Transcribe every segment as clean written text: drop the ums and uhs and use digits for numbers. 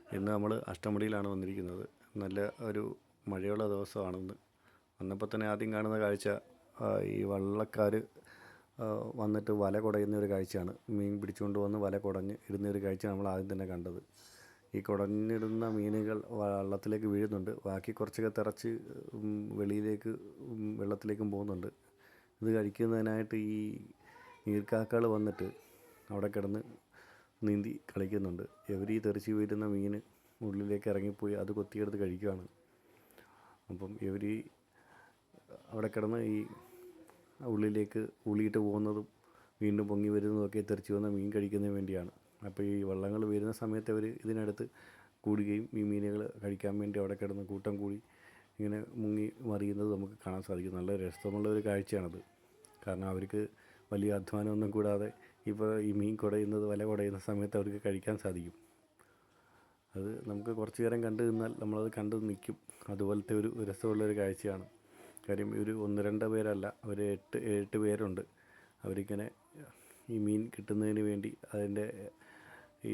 ഇന്ന് നമ്മൾ അഷ്ടമുടിയിലാണ് വന്നിരിക്കുന്നത്. നല്ല ഒരു മഴയുള്ള ദിവസമാണിന്ന്. വന്നപ്പോൾ തന്നെ ആദ്യം കാണുന്ന കാഴ്ച ഈ വള്ളക്കാർ വന്നിട്ട് വല കുടയുന്ന ഒരു കാഴ്ചയാണ്. മീൻ പിടിച്ചുകൊണ്ട് വന്ന് വല കുടഞ്ഞ് ഇടുന്ന ഒരു കാഴ്ച നമ്മൾ ആദ്യം തന്നെ കണ്ടത്. ഈ കുടഞ്ഞിടുന്ന മീനുകൾ വള്ളത്തിലേക്ക് വീഴുന്നുണ്ട്. ബാക്കി കുറച്ചൊക്കെ തിറച്ച് വെളിയിലേക്ക് വെള്ളത്തിലേക്കും പോകുന്നുണ്ട്. ഇത് കഴിക്കുന്നതിനായിട്ട് ഈ നീർക്കാക്കകൾ വന്നിട്ട് അവിടെ കിടന്ന് നീന്തി കളിക്കുന്നുണ്ട്. ഇവർ ഈ തെറിച്ച് വീഴുന്ന മീൻ ഉള്ളിലേക്ക് ഇറങ്ങിപ്പോയി അത് കൊത്തിയെടുത്ത് കഴിക്കുകയാണ്. അപ്പം ഇവർ അവിടെ കിടന്ന് ഈ ഉള്ളിലേക്ക് ഉള്ളിയിട്ട് പോകുന്നതും വീണ്ടും പൊങ്ങി വരുന്നതൊക്കെ തെറിച്ച് വന്ന മീൻ കഴിക്കുന്നതിന് വേണ്ടിയാണ്. അപ്പോൾ ഈ വള്ളങ്ങൾ വരുന്ന സമയത്ത് അവർ ഇതിനടുത്ത് കൂടുകയും ഈ മീനുകൾ കഴിക്കാൻ വേണ്ടി അവിടെ കിടന്ന് കൂട്ടം കൂടി ഇങ്ങനെ മുങ്ങി മറിയുന്നത് നമുക്ക് കാണാൻ സാധിക്കും. നല്ല രസമുള്ള ഒരു കാഴ്ചയാണത്. കാരണം അവർക്ക് വലിയ അധ്വാനമൊന്നും കൂടാതെ ഇപ്പോൾ ഈ മീൻ കുടയുന്നത് വല കുടയുന്ന സമയത്ത് അവർക്ക് കഴിക്കാൻ സാധിക്കും. അത് നമുക്ക് കുറച്ച് നേരം കണ്ടു നിന്നാൽ നമ്മളത് കണ്ടു നിൽക്കും. അതുപോലത്തെ ഒരു രസമുള്ളൊരു കാഴ്ചയാണ്. കാര്യം ഒരു 1-2 പേരല്ല, അവർ 7-8 പേരുണ്ട്. അവരിങ്ങനെ ഈ മീൻ കിട്ടുന്നതിന് വേണ്ടി അതിൻ്റെ ഈ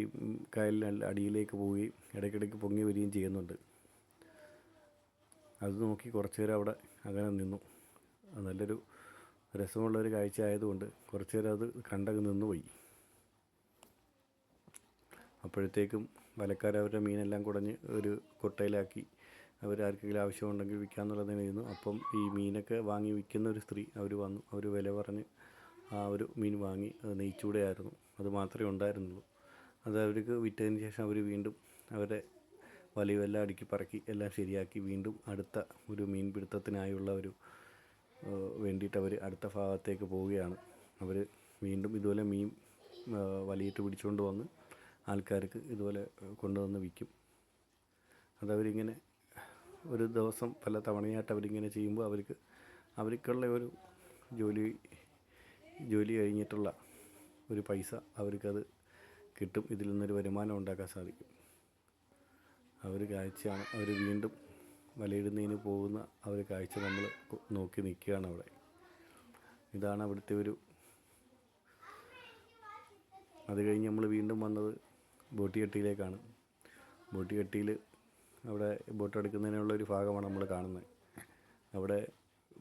കായലിന് അടിയിലേക്ക് പോവുകയും ഇടയ്ക്കിടയ്ക്ക് പൊങ്ങി വരികയും ചെയ്യുന്നുണ്ട്. അത് നോക്കി കുറച്ച് നേരം അവിടെ അങ്ങനെ നിന്നു. നല്ലൊരു രസമുള്ളൊരു കാഴ്ച ആയതുകൊണ്ട് കുറച്ച് നേരം അത് കണ്ടങ്ങ് നിന്നുപോയി. അപ്പോഴത്തേക്കും വലക്കാർ അവരുടെ മീനെല്ലാം കുടഞ്ഞ് ഒരു കൊട്ടയിലാക്കി അവരാർക്കെങ്കിലും ആവശ്യമുണ്ടെങ്കിൽ വിൽക്കാമെന്നുള്ളതിനായിരുന്നു. അപ്പം ഈ മീനൊക്കെ വാങ്ങി വിൽക്കുന്ന ഒരു സ്ത്രീ അവർ വന്നു. അവർ വില പറഞ്ഞ് ആ ഒരു മീൻ വാങ്ങി. അത് നെയ്ച്ചൂടയായിരുന്നു. അത് മാത്രമേ ഉണ്ടായിരുന്നുള്ളൂ. അത് അവർക്ക് വിറ്റതിന് ശേഷം അവർ വീണ്ടും അവരുടെ വലയുമെല്ലാം അടുക്കി പറക്കി എല്ലാം ശരിയാക്കി വീണ്ടും അടുത്ത ഒരു മീൻ പിടുത്തത്തിനായുള്ള ഒരു വേണ്ടിയിട്ട് അവർ അടുത്ത ഭാഗത്തേക്ക് പോവുകയാണ്. അവർ വീണ്ടും ഇതുപോലെ മീൻ വലയിട്ട് പിടിച്ചുകൊണ്ട് വന്ന് ആൾക്കാർക്ക് ഇതുപോലെ കൊണ്ടുവന്ന് വിൽക്കും. അതവരിങ്ങനെ ഒരു ദിവസം പല തവണയായിട്ട് അവരിങ്ങനെ ചെയ്യുമ്പോൾ അവർക്കുള്ള ഒരു ജോലി കഴിഞ്ഞിട്ടുള്ള ഒരു പൈസ അവർക്കത് കിട്ടും. ഇതിൽ നിന്നൊരു വരുമാനം ഉണ്ടാക്കാൻ സാധിക്കും. അവർ കാഴ്ചയാണ്. അവർ വീണ്ടും വലയിടുന്നതിന് പോകുന്ന ആ ഒരു കാഴ്ച നമ്മൾ നോക്കി നിൽക്കുകയാണ് അവിടെ. ഇതാണ് അവിടുത്തെ ഒരു. അത് കഴിഞ്ഞ് നമ്മൾ വീണ്ടും വന്നത് ബോട്ടിയെട്ടിയിലേക്കാണ്. ബോട്ടിയെട്ടിയിൽ അവിടെ ബോട്ട് എടുക്കുന്നതിനുള്ള ഒരു ഭാഗമാണ് നമ്മൾ കാണുന്നത്. അവിടെ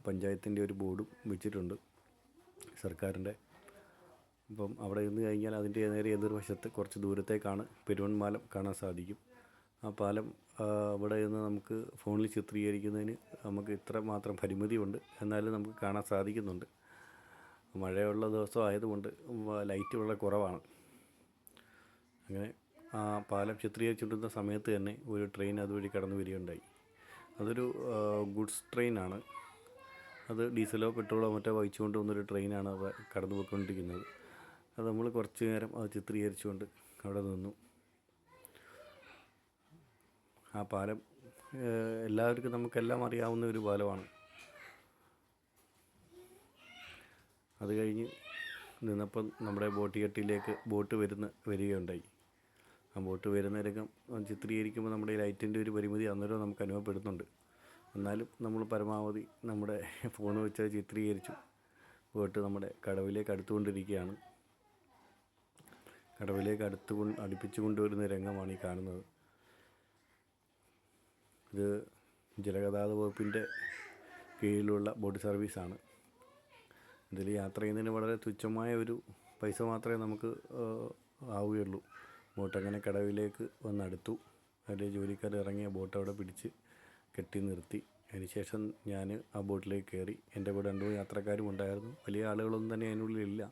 പഞ്ചായത്തിൻ്റെ ഒരു ബോർഡും വെച്ചിട്ടുണ്ട്, സർക്കാരിൻ്റെ. അപ്പം അവിടെ നിന്ന് കഴിഞ്ഞാൽ അതിൻ്റെ നേരെ എതിർവശത്ത് കുറച്ച് ദൂരത്തേക്കാണ് പെരുവൺ പാലം കാണാൻ സാധിക്കും. ആ പാലം അവിടെ നിന്ന് നമുക്ക് ഫോണിൽ ചിത്രീകരിക്കുന്നതിന് നമുക്ക് ഇത്ര മാത്രം പരിമിതിയുണ്ട്. എന്നാലും നമുക്ക് കാണാൻ സാധിക്കുന്നുണ്ട്. മഴയുള്ള ദിവസം ആയതുകൊണ്ട് ലൈറ്റ് വളരെ കുറവാണ്. അങ്ങനെ ആ പാലം ചിത്രീകരിച്ചുകൊണ്ടിരുന്ന സമയത്ത് തന്നെ ഒരു ട്രെയിൻ അതുവഴി കടന്നു വരികയുണ്ടായി. അതൊരു ഗുഡ്സ് ട്രെയിനാണ്. അത് ഡീസലോ പെട്രോളോ മറ്റോ വഹിച്ചുകൊണ്ട് വന്നൊരു ട്രെയിനാണ് അത് കടന്നു പോയിക്കൊണ്ടിരിക്കുന്നത്. അത് നമ്മൾ കുറച്ച് നേരം അത് ചിത്രീകരിച്ചുകൊണ്ട് അവിടെ നിന്നു. ആ പാലം എല്ലാവർക്കും നമുക്കെല്ലാം അറിയാവുന്ന ഒരു പാലമാണ്. അത് കഴിഞ്ഞ് നിന്നപ്പം നമ്മുടെ ബോട്ടിയെട്ടിയിലേക്ക് ബോട്ട് വരികയുണ്ടായി. ആ ബോട്ട് വരുന്ന രംഗം ചിത്രീകരിക്കുമ്പോൾ നമ്മുടെ ലൈറ്റിൻ്റെ ഒരു പരിമിതി അന്നേരം നമുക്ക് അനുഭവപ്പെടുന്നുണ്ട്. എന്നാലും നമ്മൾ പരമാവധി നമ്മുടെ ഫോൺ വെച്ച് ചിത്രീകരിച്ചു. ബോട്ട് നമ്മുടെ കടവിലേക്ക് അടുത്തുകൊണ്ടിരിക്കുകയാണ്. കടവിലേക്ക് അടുപ്പിച്ചു കൊണ്ടുവരുന്ന രംഗമാണ് ഈ കാണുന്നത്. ഇത് ജലഗതാഗത വകുപ്പിൻ്റെ കീഴിലുള്ള ബോട്ട് സർവീസാണ്. ഇതിൽ യാത്ര ചെയ്യുന്നതിന് വളരെ തുച്ഛമായ ഒരു പൈസ മാത്രമേ നമുക്ക് ആവുകയുള്ളൂ. ബോട്ട് അങ്ങനെ കടവിലേക്ക് വന്നടുത്തു. അതിൽ ജോലിക്കാർ ഇറങ്ങിയ ബോട്ട് അവിടെ പിടിച്ച് കെട്ടി നിർത്തി. അതിനുശേഷം ഞാൻ ആ ബോട്ടിലേക്ക് കയറി. എൻ്റെ കൂടെ 2 യാത്രക്കാരും ഉണ്ടായിരുന്നു. വലിയ ആളുകളൊന്നും തന്നെ അതിനുള്ളിലില്ല.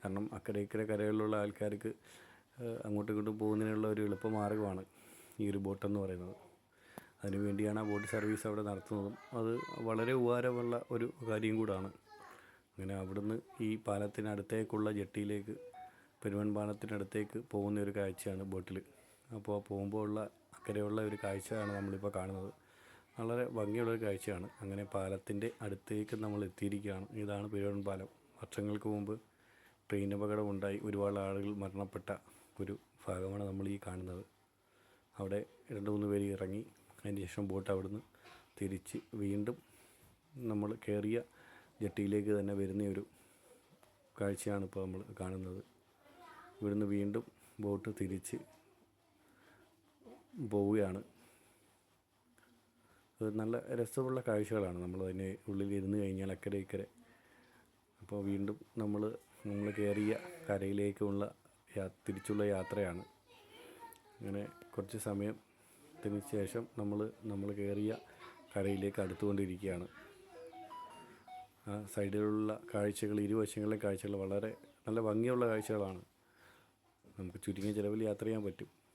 കാരണം അക്കരെ ഇക്കരെ കരകളിലുള്ള ആൾക്കാർക്ക് അങ്ങോട്ടും ഇങ്ങോട്ടും പോകുന്നതിനുള്ള ഒരു എളുപ്പമാർഗ്ഗമാണ് ഈ ഒരു ബോട്ടെന്ന് പറയുന്നത്. അതിനുവേണ്ടിയാണ് ആ ബോട്ട് സർവീസ് അവിടെ നടത്തുന്നതും. അത് വളരെ ഉപകാരമുള്ള ഒരു കാര്യം കൂടാണ്. അങ്ങനെ അവിടുന്ന് ഈ പാലത്തിനടുത്തേക്കുള്ള ജെട്ടിയിലേക്ക്, പെരുവൺ പാലത്തിനടുത്തേക്ക് പോകുന്ന ഒരു കാഴ്ചയാണ് ബോട്ടിൽ. അപ്പോൾ പോകുമ്പോൾ ഉള്ള അക്കരെയുള്ള ഒരു കാഴ്ചയാണ് നമ്മളിപ്പോൾ കാണുന്നത്. വളരെ ഭംഗിയുള്ളൊരു കാഴ്ചയാണ്. അങ്ങനെ പാലത്തിൻ്റെ അടുത്തേക്ക് നമ്മൾ എത്തിയിരിക്കുകയാണ്. ഇതാണ് പെരുവൺ പാലം. വർഷങ്ങൾക്ക് മുമ്പ് ട്രെയിൻ അപകടമുണ്ടായി ഒരുപാട് ആളുകൾ മരണപ്പെട്ട ഒരു ഭാഗമാണ് നമ്മൾ ഈ കാണുന്നത്. അവിടെ 2-3 പേര് ഇറങ്ങി. അതിന് ശേഷം ബോട്ട് അവിടുന്ന് തിരിച്ച് വീണ്ടും നമ്മൾ കയറിയ ജെട്ടിയിലേക്ക് തന്നെ വരുന്ന ഒരു കാഴ്ചയാണ് ഇപ്പോൾ നമ്മൾ കാണുന്നത്. ഇവിടുന്ന് വീണ്ടും ബോട്ട് തിരിച്ച് പോവുകയാണ്. അത് നല്ല രസമുള്ള കാഴ്ചകളാണ്. നമ്മൾ അതിന് ഉള്ളിൽ ഇരുന്ന് കഴിഞ്ഞാൽ അക്കരെ ഇക്കരെ. അപ്പോൾ വീണ്ടും നമ്മൾ കയറിയ കരയിലേക്കുള്ള തിരിച്ചുള്ള യാത്രയാണ്. അങ്ങനെ കുറച്ച് സമയത്തിന് ശേഷം നമ്മൾ കയറിയ കരയിലേക്ക് അടുത്തുകൊണ്ടിരിക്കുകയാണ്. ആ സൈഡിലുള്ള കാഴ്ചകൾ, ഇരുവശങ്ങളിലെ കാഴ്ചകൾ വളരെ നല്ല ഭംഗിയുള്ള കാഴ്ചകളാണ്. നമുക്ക് ചുരുങ്ങിയ ചിലവിൽ യാത്ര ചെയ്യാൻ പറ്റും.